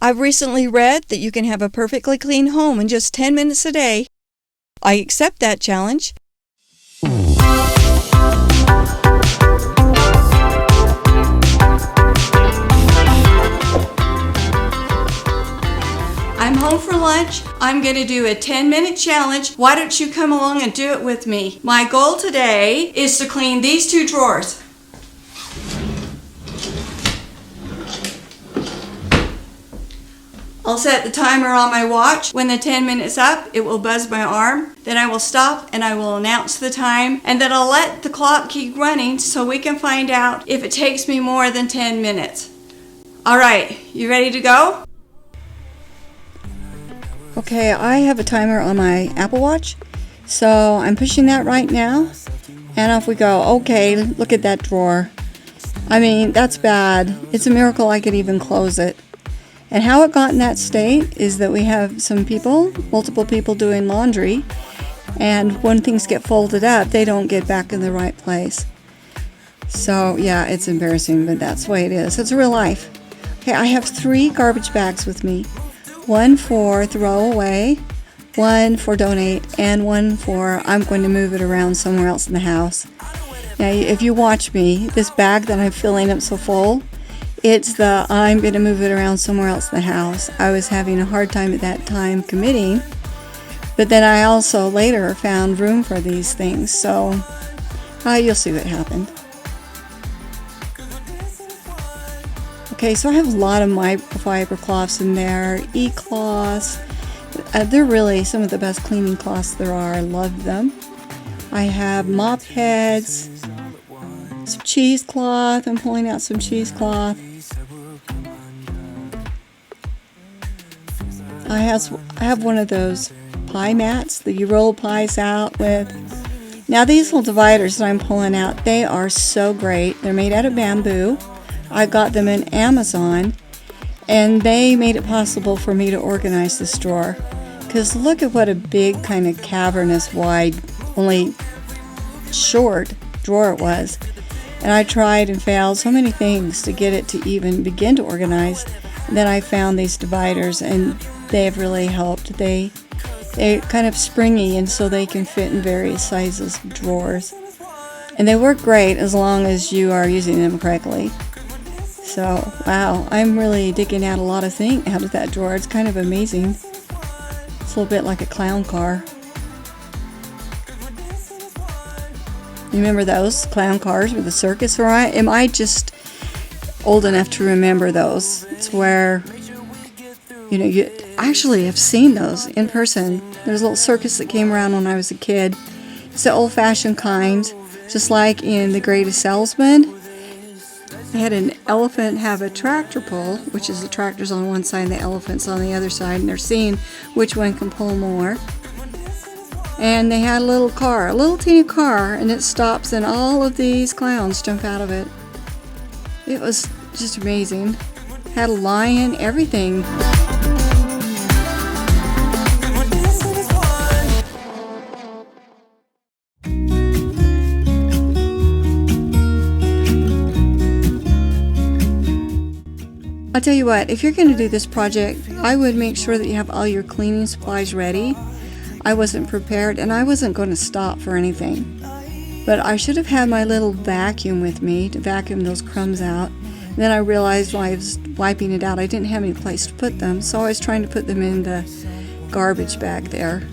I've recently read that you can have a perfectly clean home in just 10 minutes a day. I accept that challenge. I'm home for lunch. I'm going to do a 10-minute challenge. Why don't you come along and do it with me? My goal today is to clean these 2 drawers. I'll set the timer on my watch. When the 10 minutes up, it will buzz my arm. Then I will stop and I will announce the time, and then I'll let the clock keep running so we can find out if it takes me more than 10 minutes. All right, you ready to go? Okay, I have a timer on my Apple Watch, so I'm pushing that right now, and off we go. Okay, look at that drawer. I mean, that's bad. It's a miracle I could even close it. And how it got in that state is that we have multiple people doing laundry, and when things get folded up, they don't get back in the right place. So yeah, it's embarrassing, but that's the way it is. It's real life. Okay, I have 3 garbage bags with me. 1 for throw away, 1 for donate, and 1 for I'm going to move it around somewhere else in the house. Now, if you watch me, this bag that I'm filling up so full, it's the I'm going to move it around somewhere else in the house. I was having a hard time at that time committing, but then I also later found room for these things, so you'll see what happened. Okay, so I have a lot of microfiber cloths in there, e-cloths. They're really some of the best cleaning cloths there are. I love them. I have mop heads, some cheesecloth. I'm pulling out some cheesecloth. I have one of those pie mats that you roll pies out with. Now these little dividers that I'm pulling out, they are so great. They're made out of bamboo. I got them in Amazon, and they made it possible for me to organize this drawer. Because look at what a big kind of cavernous, wide, only short drawer it was. And I tried and failed so many things to get it to even begin to organize. And then I found these dividers, and they have really helped. They're kind of springy, and so they can fit in various sizes of drawers. And they work great as long as you are using them correctly. So, wow, I'm really digging out a lot of things out of that drawer. It's kind of amazing. It's a little bit like a clown car. You remember those clown cars with the circus? Or am I just old enough to remember those? It's where, you actually have seen those in person. There's a little circus that came around when I was a kid. It's the old-fashioned kind, just like in The Greatest Salesman. They had an elephant have a tractor pull, which is the tractor's on one side and the elephant's on the other side, and they're seeing which one can pull more. And they had a little car, a little teeny car, and it stops and all of these clowns jump out of it. It was just amazing. Had a lion, everything. I'll tell you what, if you're going to do this project, I would make sure that you have all your cleaning supplies ready. I wasn't prepared, and I wasn't going to stop for anything. But I should have had my little vacuum with me to vacuum those crumbs out. And then I realized while I was wiping it out, I didn't have any place to put them, so I was trying to put them in the garbage bag there.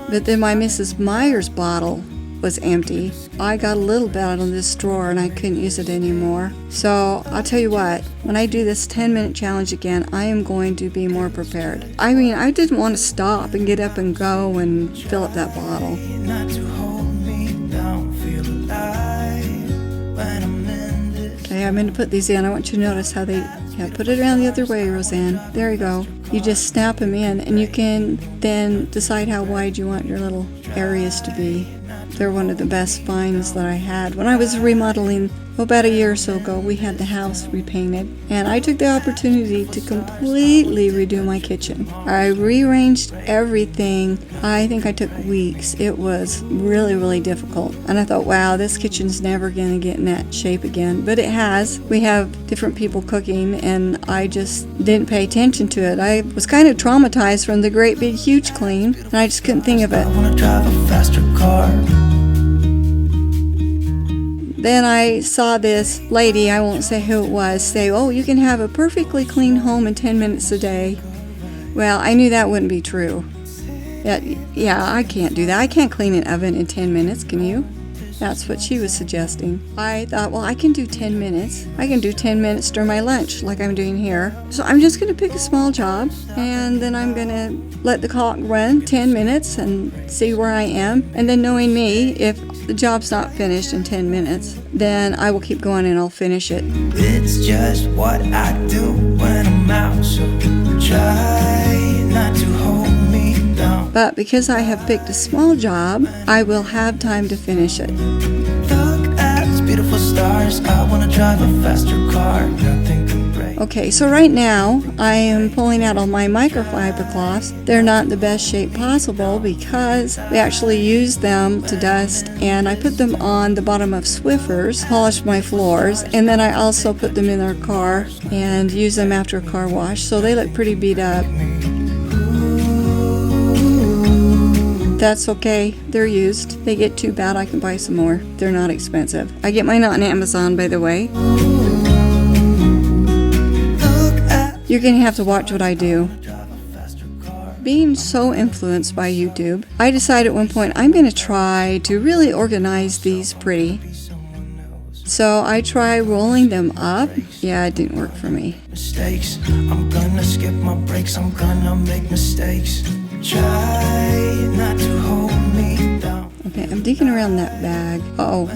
But then my Mrs. Meyer's bottle was empty. I got a little bit out of this drawer and I couldn't use it anymore. So I'll tell you what, when I do this 10-minute challenge again, I am going to be more prepared. I mean, I didn't want to stop and get up and go and fill up that bottle. Okay, I'm going to put these in. I want you to notice how they, put it around the other way, Roseanne. There you go. You just snap them in, and you can then decide how wide you want your little areas to be. They're one of the best finds that I had when I was remodeling About a year or so ago, we had the house repainted, and I took the opportunity to completely redo my kitchen. I rearranged everything. I think I took weeks. It was really, really difficult. And I thought, wow, this kitchen's never going to get in that shape again. But it has. We have different people cooking, and I just didn't pay attention to it. I was kind of traumatized from the great big huge clean, and I just couldn't think of it. I wanna drive a faster car. Then I saw this lady, I won't say who it was, say, oh, you can have a perfectly clean home in 10 minutes a day. Well, I knew that wouldn't be true. Yeah, I can't do that. I can't clean an oven in 10 minutes, can you? That's what she was suggesting. I thought, well, I can do 10 minutes. I can do 10 minutes during my lunch, like I'm doing here. So I'm just going to pick a small job, and then I'm going to let the clock run 10 minutes and see where I am. And then knowing me, if the job's not finished in 10 minutes, then I will keep going and I'll finish it. It's just what I do when I'm out, so try not to hold me down. But because I have picked a small job, I will have time to finish it. Look at these beautiful stars. I wanna drive a faster car. Nothing can break. Okay, so right now I am pulling out all my microfiber cloths. They're not the best shape possible because we actually use them to dust, and I put them on the bottom of Swiffers, polish my floors, and then I also put them in our car and use them after a car wash, so they look pretty beat up. That's okay, they're used. They get too bad, I can buy some more. They're not expensive. I get mine on Amazon, by the way. You're gonna have to watch what I do. Being so influenced by YouTube, I decided at one point I'm gonna try to really organize these pretty. So I try rolling them up. Yeah, it didn't work for me. Mistakes. I'm gonna skip my breaks. I'm gonna make mistakes. Try not to hold me down. Okay, I'm digging around that bag. Uh-oh.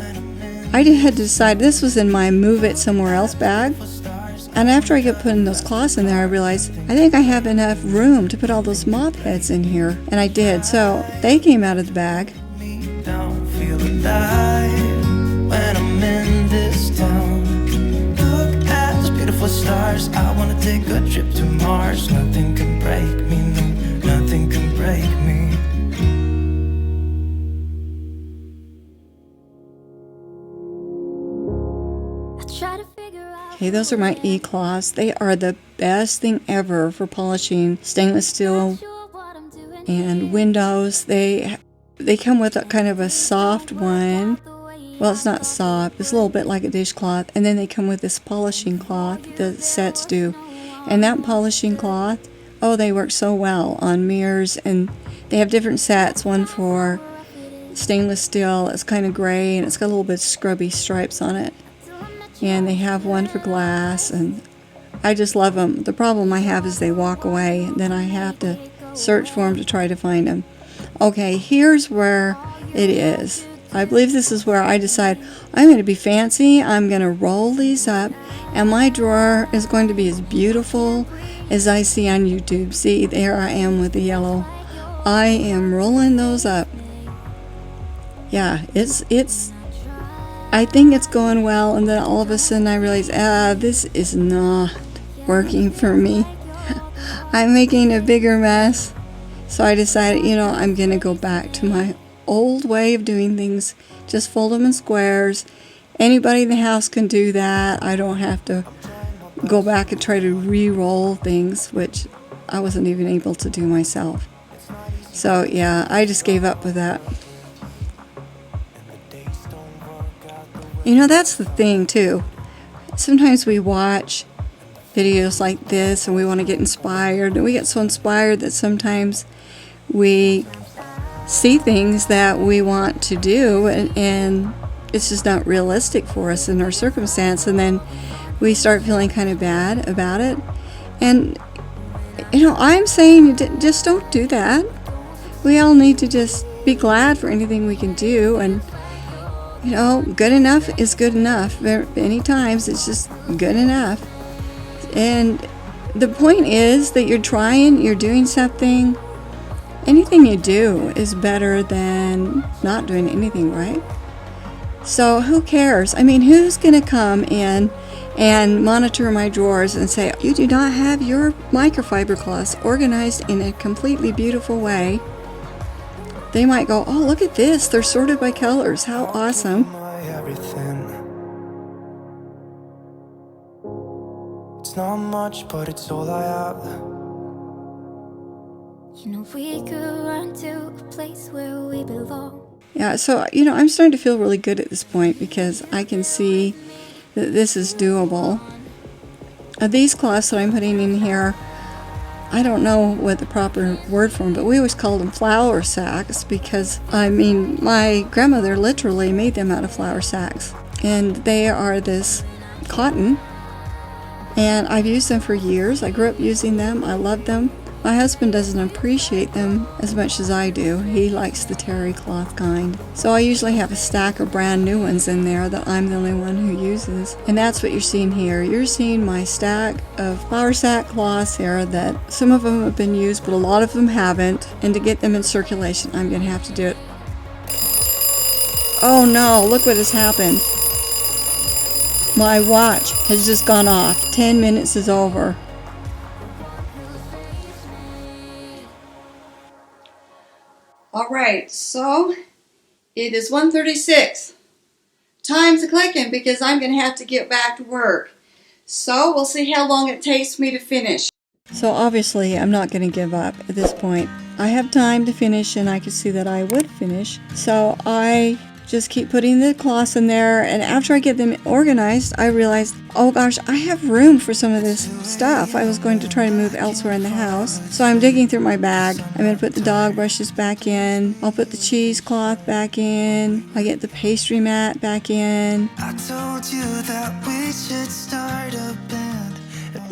I had to decide, this was in my move it somewhere else bag. And after I kept putting those cloths in there, I realized I think I have enough room to put all those mop heads in here. And I did. So they came out of the bag. Don't feel alive when I'm in this town. Look at those beautiful stars. I wanna take a trip to Mars. Nothing can break me, no, nothing can break me. Okay, those are my E-cloths. They are the best thing ever for polishing stainless steel and windows. They come with a kind of a soft one. Well, it's not soft. It's a little bit like a dishcloth. And then they come with this polishing cloth. The sets do. And that polishing cloth, oh, they work so well on mirrors. And they have different sets. One for stainless steel. It's kind of gray, and it's got a little bit of scrubby stripes on it. And they have one for glass, and I just love them. The problem I have is they walk away, and then I have to search for them to try to find them. Okay, here's where it is. I believe this is where I decide I'm going to be fancy. I'm going to roll these up, and my drawer is going to be as beautiful as I see on YouTube. See, there I am with the yellow. I am rolling those up. Yeah, it's I think it's going well, and then all of a sudden I realize, this is not working for me. I'm making a bigger mess. So I decided, I'm going to go back to my old way of doing things. Just fold them in squares. Anybody in the house can do that. I don't have to go back and try to re-roll things, which I wasn't even able to do myself. So yeah, I just gave up with that. That's the thing too. Sometimes we watch videos like this and we want to get inspired, and we get so inspired that sometimes we see things that we want to do, and it's just not realistic for us in our circumstance, and then we start feeling kind of bad about it. And I'm saying just don't do that. We all need to just be glad for anything we can do, and good enough is good enough. Many times it's just good enough. And the point is that you're doing something. Anything you do is better than not doing anything, right? So who cares? I mean, who's going to come in and monitor my drawers and say, you do not have your microfiber cloths organized in a completely beautiful way? They might go, oh, look at this. They're sorted by colors. How awesome. My everything. It's not much, but it's all I have. You know, we could run to a place where we belong. Yeah, so, I'm starting to feel really good at this point because I can see that this is doable. These cloths that I'm putting in here, I don't know what the proper word for them, but we always called them flour sacks because, my grandmother literally made them out of flour sacks. And they are this cotton, and I've used them for years. I grew up using them. I love them. My husband doesn't appreciate them as much as I do. He likes the terry cloth kind. So I usually have a stack of brand new ones in there that I'm the only one who uses. And that's what you're seeing here. You're seeing my stack of flour sack cloths here that some of them have been used, but a lot of them haven't. And to get them in circulation, I'm going to have to do it. Oh no, look what has happened. My watch has just gone off. 10 minutes is over. All right, so it is 1:36. Time's a-clicking because I'm going to have to get back to work. So we'll see how long it takes me to finish. So obviously I'm not going to give up at this point. I have time to finish and I can see that I would finish. So I just keep putting the cloths in there, and after I get them organized, I realized, oh gosh, I have room for some of this stuff. I was going to try to move elsewhere in the house. So I'm digging through my bag. I'm going to put the dog brushes back in. I'll put the cheesecloth back in. I get the pastry mat back in. I told you that we should start a band.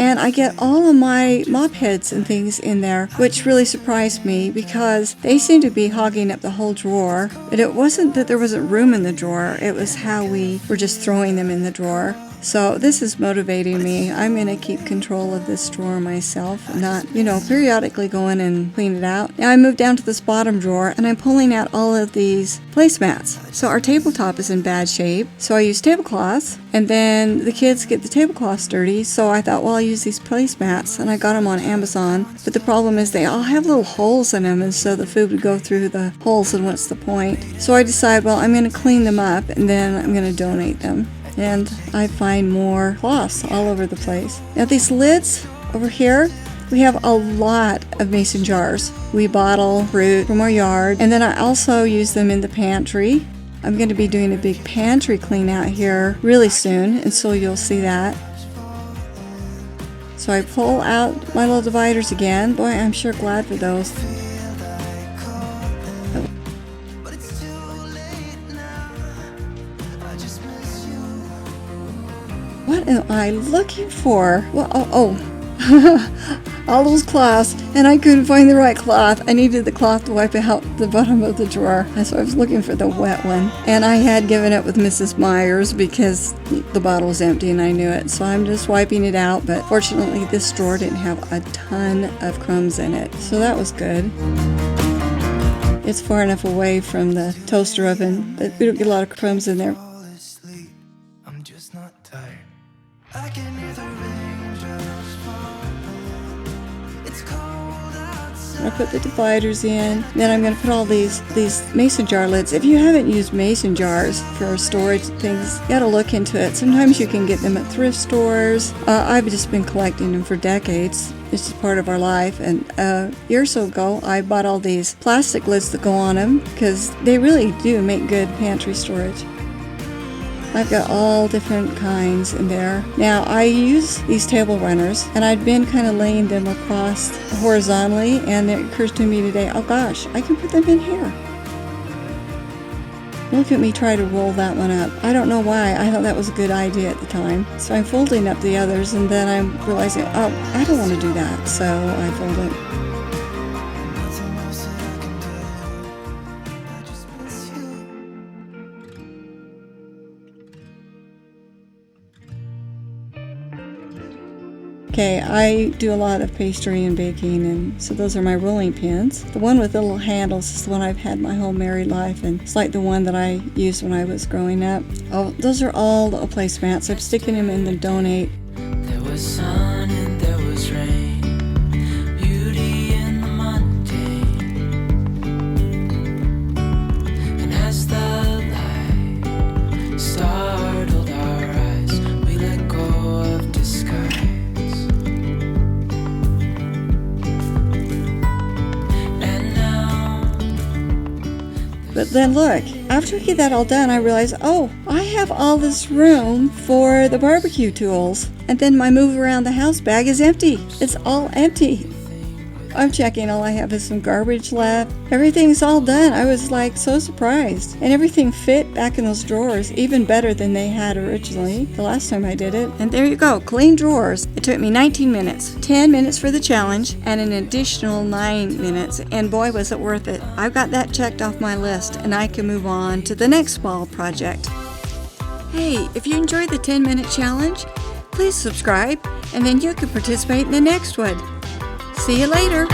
And I get all of my mop heads and things in there, which really surprised me because they seem to be hogging up the whole drawer. But it wasn't that there wasn't room in the drawer, it was how we were just throwing them in the drawer. So this is motivating me. I'm going to keep control of this drawer myself, not, periodically go in and clean it out. Now I moved down to this bottom drawer and I'm pulling out all of these placemats. So our tabletop is in bad shape. So I use tablecloths, and then the kids get the tablecloths dirty. So I thought, well, I'll use these placemats, and I got them on Amazon. But the problem is they all have little holes in them, and so the food would go through the holes, and what's the point? So I decided, well, I'm going to clean them up and then I'm going to donate them. And I find more cloths all over the place. Now these lids over here, we have a lot of mason jars. We bottle fruit from our yard, and then I also use them in the pantry. I'm going to be doing a big pantry clean out here really soon, and so you'll see that. So I pull out my little dividers again. Boy, I'm sure glad for those. What am I looking for? Well, all those cloths, and I couldn't find the right cloth. I needed the cloth to wipe out the bottom of the drawer, so I was looking for the wet one. And I had given it with Mrs. Myers because the bottle was empty and I knew it, so I'm just wiping it out. But fortunately, this drawer didn't have a ton of crumbs in it, so that was good. It's far enough away from the toaster oven that we don't get a lot of crumbs in there. Fall asleep. I'm just not tired. I can hear the raindrops fall. It's cold outside. I put the dividers in. Then I'm going to put all these mason jar lids. If you haven't used mason jars for storage things, you got to look into it. Sometimes you can get them at thrift stores. I've just been collecting them for decades. It's just part of our life. And a year or so ago, I bought all these plastic lids that go on them because they really do make good pantry storage. I've got all different kinds in there. Now I use these table runners, and I'd been kind of laying them across horizontally, and it occurs to me today, oh gosh, I can put them in here. Look at me try to roll that one up. I don't know why, I thought that was a good idea at the time. So I'm folding up the others, and then I'm realizing, oh, I don't want to do that, so I fold it. Nothing else that I can do. I just miss you. Okay, I do a lot of pastry and baking, and so those are my rolling pins. The one with the little handles is the one I've had my whole married life, and it's like the one that I used when I was growing up. Oh, those are all the placemats. I'm sticking them in the donate. There was sun and there was rain, beauty in the mundane. And as the light startled our eyes, we let go of disguise. And now, But then look, after I get that all done, I realize, oh, I have all this room for the barbecue tools. And then my move around the house bag is empty. It's all empty. I'm checking, all I have is some garbage left. Everything's all done. I was like so surprised. And everything fit back in those drawers, even better than they had originally the last time I did it. And there you go, clean drawers. It took me 19 minutes, 10 minutes for the challenge, and an additional 9 minutes. And boy, was it worth it. I've got that checked off my list, and I can move on to the next small project. Hey, if you enjoyed the 10-minute challenge, please subscribe, and then you can participate in the next one. See you later.